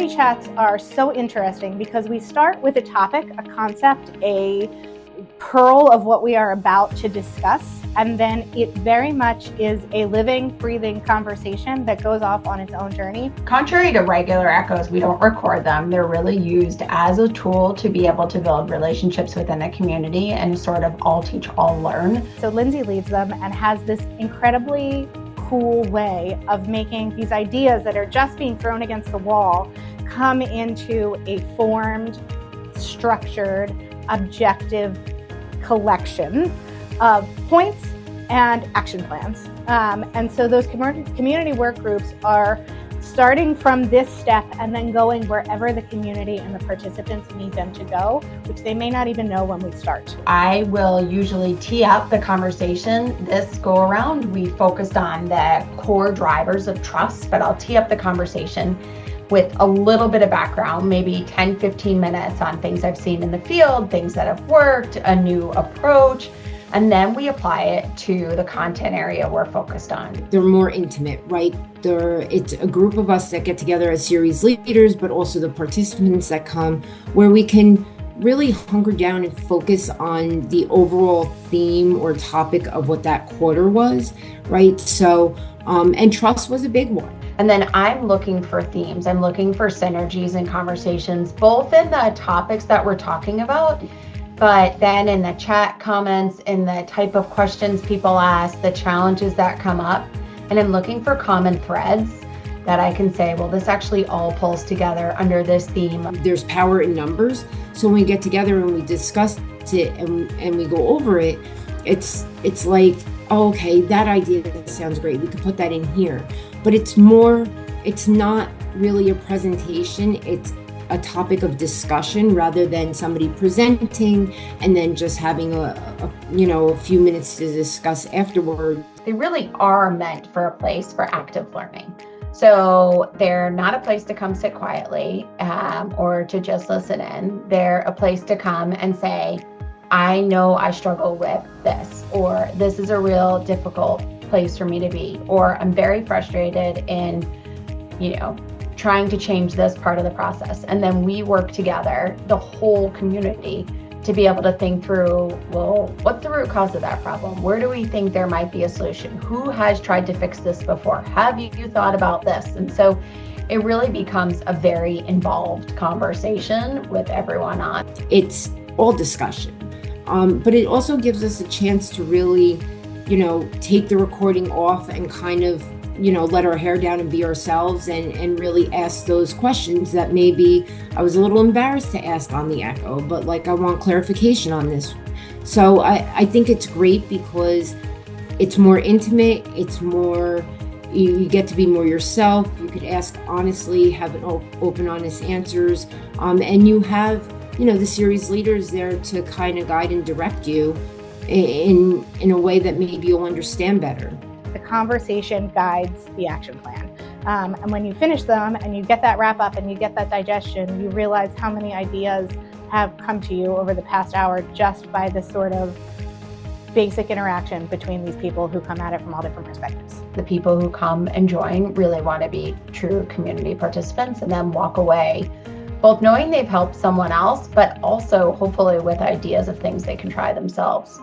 community chats are so interesting because we start with a topic, a concept, a pearl of what we are about to discuss, and then it very much is a living, breathing conversation that goes off on its own journey. Contrary to regular echoes, we don't record them. They're really used as a tool to be able to build relationships within a community and sort of all teach, all learn. So Lindsay leads them and has this incredibly cool way of making these ideas that are just being thrown against the wall come into a formed, structured, objective collection of points and action plans. And so those community work groups are starting from this step and then going wherever the community and the participants need them to go, which they may not even know when we start. I will usually tee up the conversation. This go around, we focused on the core drivers of trust, but I'll tee up the conversation with a little bit of background, maybe 10, 15 minutes on things I've seen in the field, things that have worked, a new approach, and then we apply it to the content area we're focused on. They're more intimate, right? It's a group of us that get together as series leaders, but also the participants that come, where we can really hunker down and focus on the overall theme or topic of what that quarter was, right? So, and trust was a big one. And then I'm looking for themes. I'm looking for synergies and conversations, both in the topics that we're talking about, but then in the chat comments, in the type of questions people ask, the challenges that come up. And I'm looking for common threads that I can say, well, this actually all pulls together under this theme. There's power in numbers. So when we get together and we discuss it and we go over it, it's like, oh, okay, that idea sounds great. We could put that in here. But it's not really a presentation. It's a topic of discussion rather than somebody presenting and then just having a few minutes to discuss afterward. They really are meant for a place for active learning. So they're not a place to come sit quietly or to just listen in. They're a place to come and say, I know I struggle with this, or this is a real difficult place for me to be, or I'm very frustrated in, trying to change this part of the process. And then we work together, the whole community, to be able to think through, well, what's the root cause of that problem? Where do we think there might be a solution? Who has tried to fix this before? Have you thought about this? And so it really becomes a very involved conversation with everyone on. It's all discussion, but it also gives us a chance to really, take the recording off and kind of, let our hair down and be ourselves and really ask those questions that maybe I was a little embarrassed to ask on the Echo, but I want clarification on this. So I think it's great because it's more intimate, it's more, you get to be more yourself, you could ask honestly, have an open, honest answers, and you have, the series leaders there to kind of guide and direct you in a way that maybe you'll understand better. The conversation guides the action plan. And when you finish them and you get that wrap up and you get that digestion, you realize how many ideas have come to you over the past hour just by this sort of basic interaction between these people who come at it from all different perspectives. The people who come and join really want to be true community participants and then walk away both knowing they've helped someone else, but also hopefully with ideas of things they can try themselves.